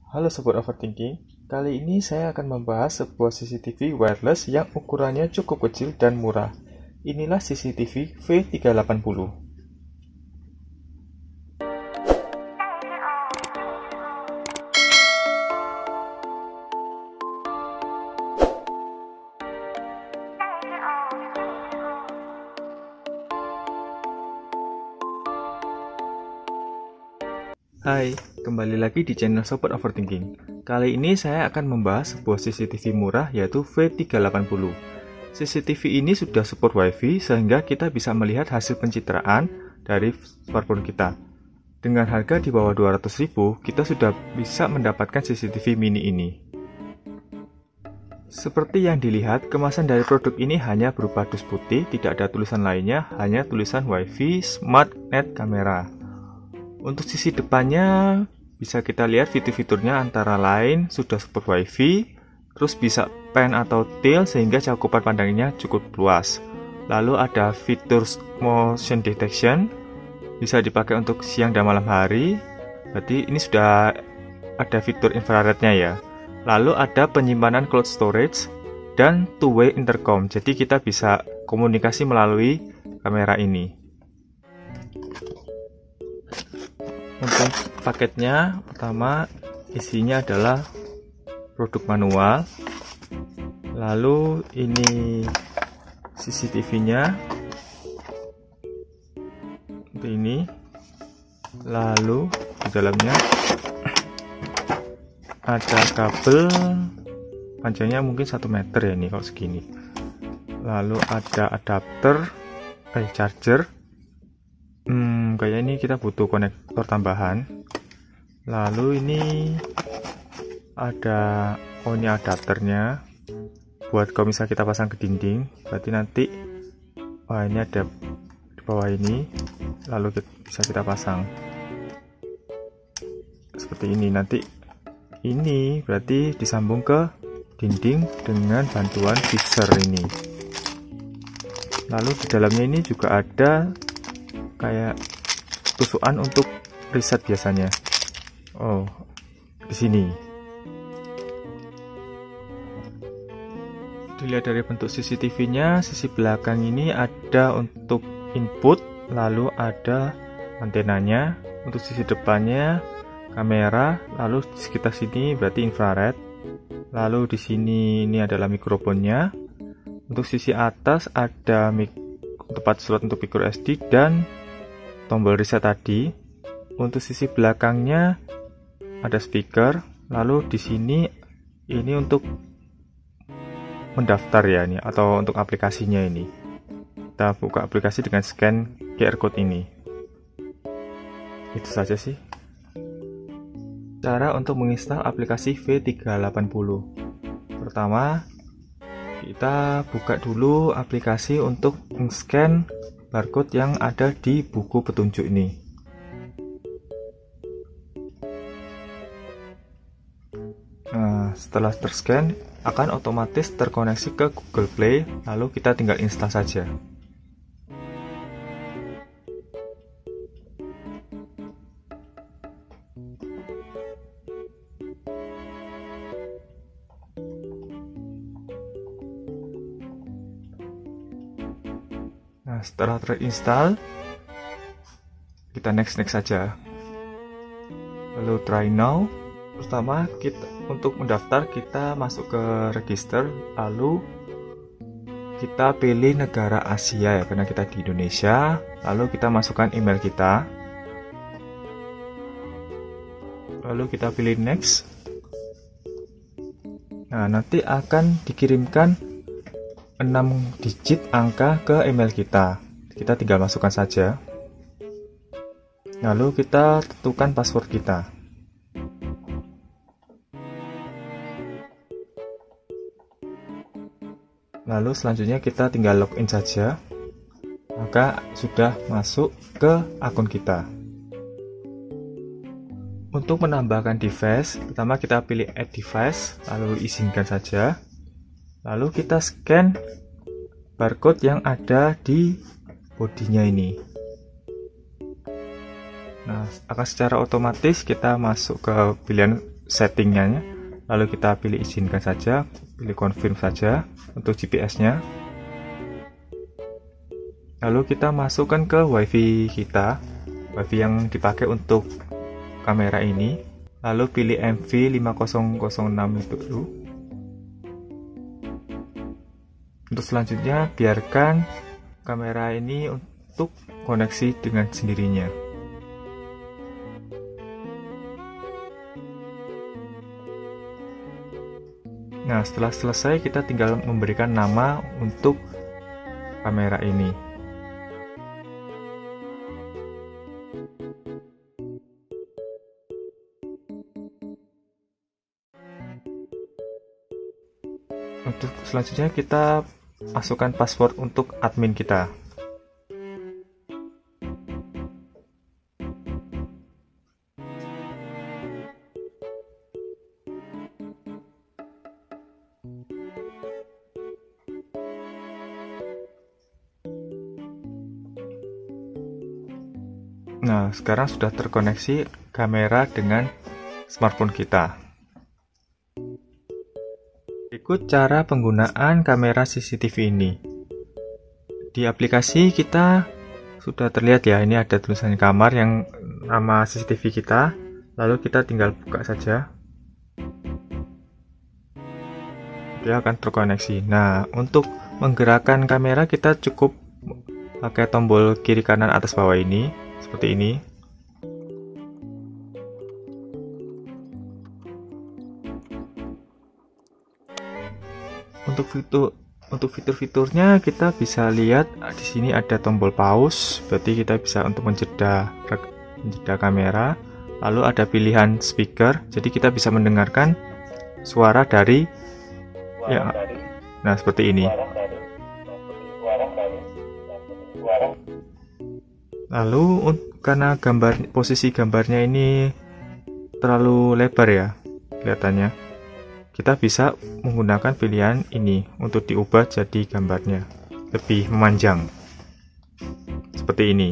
Halo Sobat Overthinking, kali ini saya akan membahas sebuah CCTV wireless yang ukurannya cukup kecil dan murah. Inilah CCTV V380. Hai, kembali lagi di channel Sobat Overthinking. Kali ini saya akan membahas sebuah CCTV murah yaitu V380. CCTV ini sudah support WiFi sehingga kita bisa melihat hasil pencitraan dari smartphone kita. Dengan harga di bawah 200.000, kita sudah bisa mendapatkan CCTV mini ini. Seperti yang dilihat, kemasan dari produk ini hanya berupa dus putih, tidak ada tulisan lainnya, hanya tulisan WiFi Smart Net Camera. Untuk sisi depannya bisa kita lihat fitur-fiturnya antara lain sudah support WiFi, terus bisa pan atau tilt sehingga cakupan pandangnya cukup luas. Lalu ada fitur motion detection, bisa dipakai untuk siang dan malam hari. Berarti ini sudah ada fitur infrarednya ya. Lalu ada penyimpanan cloud storage dan two-way intercom. Jadi kita bisa komunikasi melalui kamera ini. Untuk paketnya, pertama isinya adalah produk manual, lalu ini CCTV-nya seperti ini, lalu di dalamnya ada kabel panjangnya mungkin 1 meter ya ini kalau segini, lalu ada adapter charger. Kayaknya ini kita butuh konektor tambahan. Lalu ini ada ini adapternya buat kalau misalnya kita pasang ke dinding. Berarti nanti ini ada di bawah ini, lalu bisa kita pasang seperti ini. Nanti ini berarti disambung ke dinding dengan bantuan fixer ini. Lalu di dalamnya ini juga ada kayak tusukan untuk riset biasanya. Di sini. Dilihat dari bentuk CCTV-nya, sisi belakang ini ada untuk input, lalu ada antenanya. Untuk sisi depannya kamera, lalu di sekitar sini berarti infrared. Lalu di sini ini adalah mikrofonnya. Untuk sisi atas ada tempat slot untuk micro SD dan tombol reset tadi. Untuk sisi belakangnya ada speaker, lalu di sini ini untuk mendaftar ya ini, atau untuk aplikasinya ini. Kita buka aplikasi dengan scan QR code ini. Itu saja sih. Cara untuk menginstal aplikasi V380. Pertama, kita buka dulu aplikasi untuk men-scan barcode yang ada di buku petunjuk ini. Nah, setelah terscan akan otomatis terkoneksi ke Google Play, lalu kita tinggal install saja. Nah, setelah terinstall, kita next saja. Lalu try now. Pertama, untuk mendaftar kita masuk ke register, lalu kita pilih negara Asia ya, karena kita di Indonesia. Lalu kita masukkan email kita. Lalu kita pilih next. Nah, nanti akan dikirimkan 6 digit angka ke email kita. Kita tinggal masukkan saja. Lalu kita tentukan password kita. Lalu selanjutnya kita tinggal login saja. Maka sudah masuk ke akun kita. Untuk menambahkan device, pertama kita pilih add device, lalu izinkan saja. Lalu kita scan barcode yang ada di bodinya ini. Nah, akan secara otomatis kita masuk ke pilihan settingnya, lalu kita pilih izinkan saja, pilih confirm saja untuk GPS-nya. Lalu kita masukkan ke WiFi kita, WiFi yang dipakai untuk kamera ini, lalu pilih MV5006 itu dulu. Untuk selanjutnya biarkan kamera ini untuk koneksi dengan sendirinya. Nah, setelah selesai kita tinggal memberikan nama untuk kamera ini. Untuk selanjutnya kita masukkan password untuk admin kita. Nah, sekarang sudah terkoneksi kamera dengan smartphone kita. Berikut cara penggunaan kamera CCTV ini. Di aplikasi kita sudah terlihat ya, ini ada tulisan kamar yang nama CCTV kita. Lalu kita tinggal buka saja. Dia akan terkoneksi. Nah, untuk menggerakkan kamera kita cukup pakai tombol kiri kanan atas bawah ini, seperti ini. Untuk fitur-fiturnya kita bisa lihat di sini ada tombol pause, berarti kita bisa untuk menjeda kamera. Lalu ada pilihan speaker, jadi kita bisa mendengarkan suara dari ya. Nah, seperti ini. Lalu karena posisi gambarnya ini terlalu lebar ya kelihatannya, kita bisa menggunakan pilihan ini untuk diubah jadi gambarnya lebih memanjang seperti ini.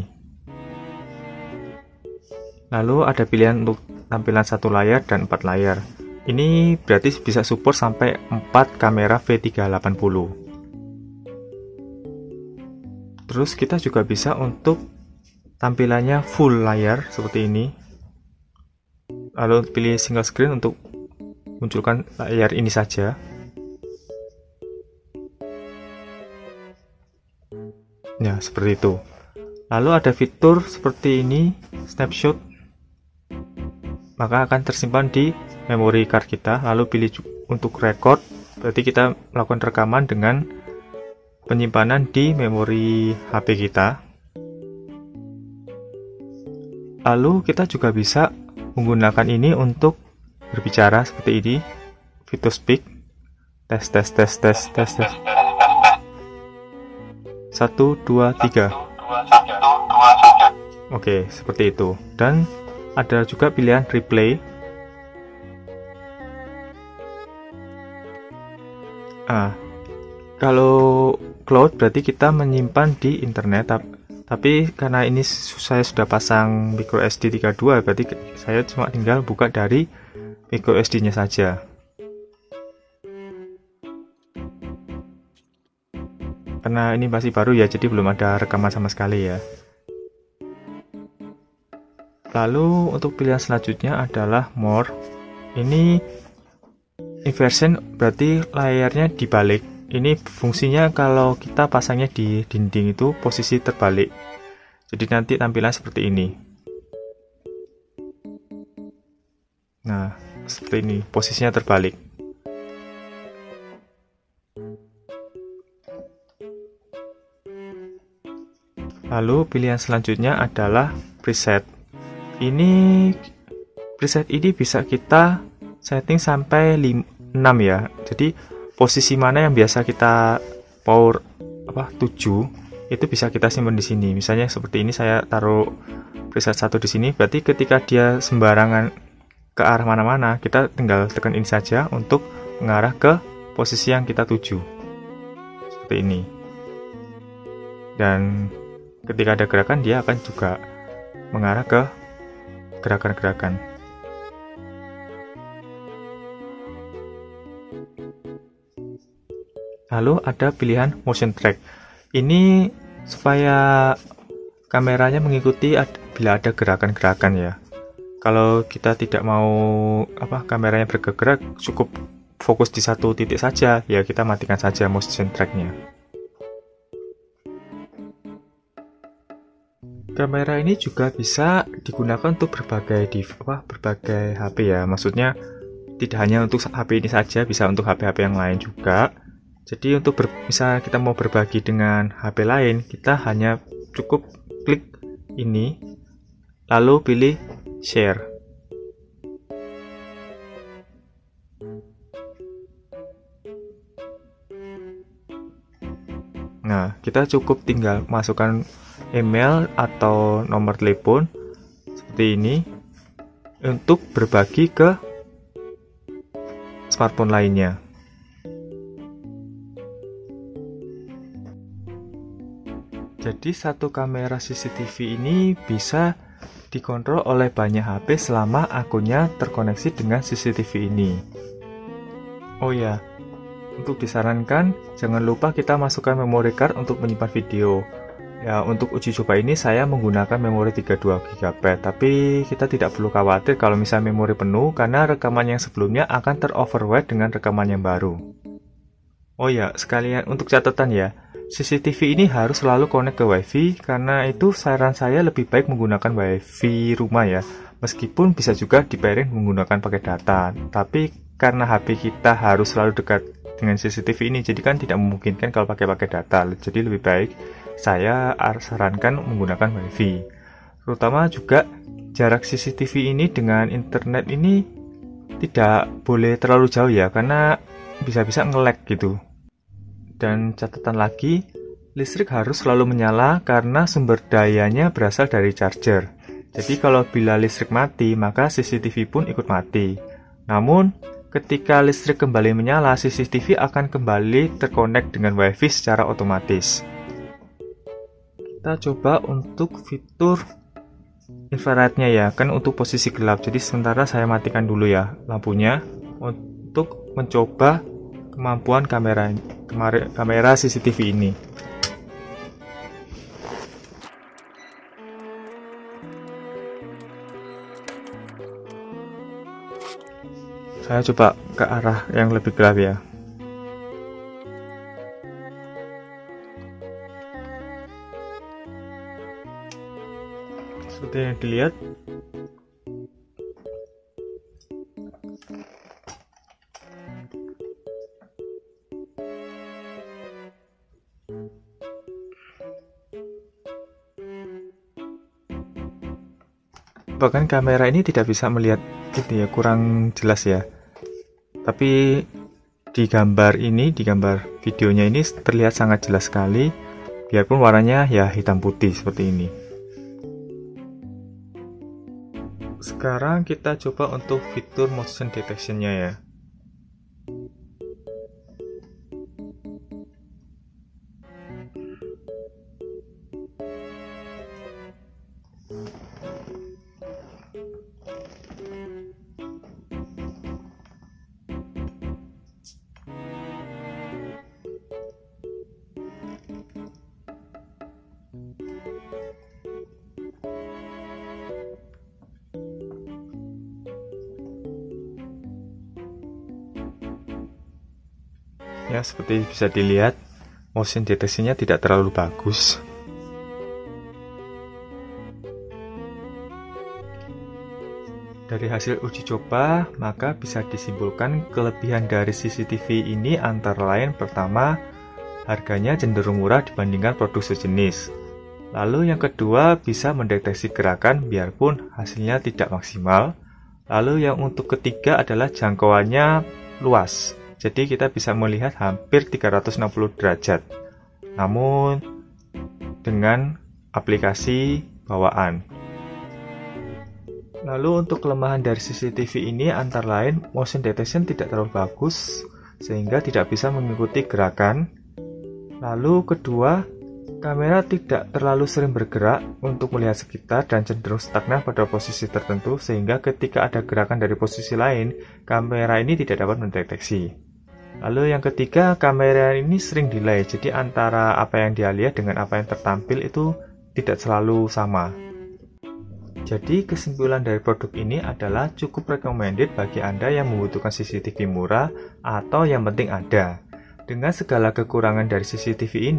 Lalu ada pilihan untuk tampilan 1 layar dan 4 layar. Ini berarti bisa support sampai 4 kamera V380. Terus kita juga bisa untuk tampilannya full layar seperti ini. Lalu pilih single screen untuk munculkan layar ini saja. Ya, seperti itu. Lalu ada fitur seperti ini, snapshot, maka akan tersimpan di memory card kita. Lalu pilih untuk record, berarti kita melakukan rekaman dengan penyimpanan di memori HP kita. Lalu kita juga bisa menggunakan ini untuk berbicara seperti ini, fitur speak, tes. 1, 2, 3. Oke, seperti itu. Dan ada juga pilihan replay. Kalau cloud berarti kita menyimpan di internet, tapi karena ini saya sudah pasang microSD 32, berarti saya cuma tinggal buka dari microSD-nya saja. Karena ini masih baru ya, jadi belum ada rekaman sama sekali ya. Lalu untuk pilihan selanjutnya adalah more. Ini inversion, berarti layarnya dibalik. Ini fungsinya kalau kita pasangnya di dinding itu posisi terbalik. Jadi nanti tampilan seperti ini. Nah, seperti ini, posisinya terbalik. Lalu pilihan selanjutnya adalah preset. Preset ini bisa kita setting sampai 6 ya. Jadi posisi mana yang biasa kita power 7 itu bisa kita simpan di sini. Misalnya seperti ini, saya taruh preset 1 di sini, berarti ketika dia sembarangan ke arah mana-mana, kita tinggal tekan ini saja untuk mengarah ke posisi yang kita tuju. Seperti ini. Dan ketika ada gerakan, dia akan juga mengarah ke gerakan-gerakan. lalu ada pilihan motion track. Ini supaya kameranya mengikuti bila ada gerakan-gerakan ya. Kalau kita tidak mau kameranya bergerak, cukup fokus di satu titik saja, ya kita matikan saja motion tracknya. Kamera ini juga bisa digunakan untuk berbagai HP ya. Maksudnya tidak hanya untuk HP ini saja, bisa untuk HP-HP yang lain juga. Jadi untuk misal kita mau berbagi dengan HP lain, kita hanya cukup klik ini, lalu pilih share. Nah, kita cukup tinggal masukkan email atau nomor telepon seperti ini untuk berbagi ke smartphone lainnya. Jadi satu kamera CCTV ini bisa dikontrol oleh banyak HP selama akunnya terkoneksi dengan CCTV ini. Oh ya, untuk disarankan jangan lupa kita masukkan memory card untuk menyimpan video. Ya, untuk uji coba ini saya menggunakan memori 32 GB, tapi kita tidak perlu khawatir kalau misalnya memori penuh karena rekaman yang sebelumnya akan teroverwrite dengan rekaman yang baru. Oh ya, sekalian untuk catatan ya, CCTV ini harus selalu connect ke WiFi, karena itu saran saya lebih baik menggunakan WiFi rumah ya, meskipun bisa juga di pairing menggunakan pakai data, tapi karena HP kita harus selalu dekat dengan CCTV ini, jadi kan tidak memungkinkan kalau pakai data, jadi lebih baik saya sarankan menggunakan WiFi. Terutama juga jarak CCTV ini dengan internet ini tidak boleh terlalu jauh ya, karena bisa-bisa nge-lag gitu. Dan catatan lagi, listrik harus selalu menyala karena sumber dayanya berasal dari charger. Jadi kalau bila listrik mati, maka CCTV pun ikut mati. Namun, ketika listrik kembali menyala, CCTV akan kembali terkonek dengan WiFi secara otomatis. Kita coba untuk fitur infrarednya ya, kan untuk posisi gelap. Jadi sementara saya matikan dulu ya lampunya untuk mencoba kemampuan kamera CCTV ini. Saya coba ke arah yang lebih gelap ya. Seperti yang dilihat, bahkan kamera ini tidak bisa melihat gitu ya, kurang jelas ya. Tapi di gambar videonya ini terlihat sangat jelas sekali, biarpun warnanya ya hitam putih seperti ini. Sekarang kita coba untuk fitur motion detection-nya ya. Ya, seperti bisa dilihat, motion detection-nya tidak terlalu bagus. Dari hasil uji coba, maka bisa disimpulkan kelebihan dari CCTV ini antara lain: pertama, harganya cenderung murah dibandingkan produk sejenis. Lalu yang kedua, bisa mendeteksi gerakan biarpun hasilnya tidak maksimal. Lalu yang untuk ketiga adalah jangkauannya luas. Jadi kita bisa melihat hampir 360 derajat. Namun dengan aplikasi bawaan. Lalu untuk kelemahan dari CCTV ini antara lain motion detection tidak terlalu bagus sehingga tidak bisa mengikuti gerakan. Lalu kedua, kamera tidak terlalu sering bergerak untuk melihat sekitar dan cenderung stagnan pada posisi tertentu sehingga ketika ada gerakan dari posisi lain, kamera ini tidak dapat mendeteksi. Lalu yang ketiga, kamera ini sering delay, jadi antara apa yang dia lihat dengan apa yang tertampil itu tidak selalu sama. Jadi kesimpulan dari produk ini adalah cukup recommended bagi Anda yang membutuhkan CCTV murah atau yang penting ada. Dengan segala kekurangan dari CCTV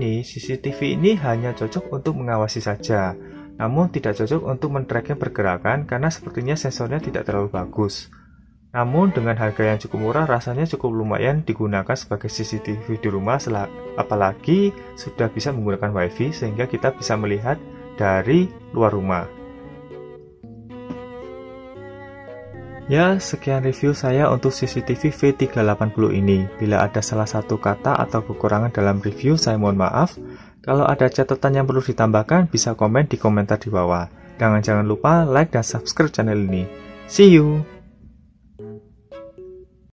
ini hanya cocok untuk mengawasi saja, namun tidak cocok untuk men-tracking pergerakan karena sepertinya sensornya tidak terlalu bagus. Namun dengan harga yang cukup murah rasanya cukup lumayan digunakan sebagai CCTV di rumah, apalagi sudah bisa menggunakan WiFi sehingga kita bisa melihat dari luar rumah. Ya, sekian review saya untuk CCTV V380 ini. Bila ada salah satu kata atau kekurangan dalam review, saya mohon maaf. Kalau ada catatan yang perlu ditambahkan, bisa komen di komentar di bawah. Jangan lupa like dan subscribe channel ini. See you!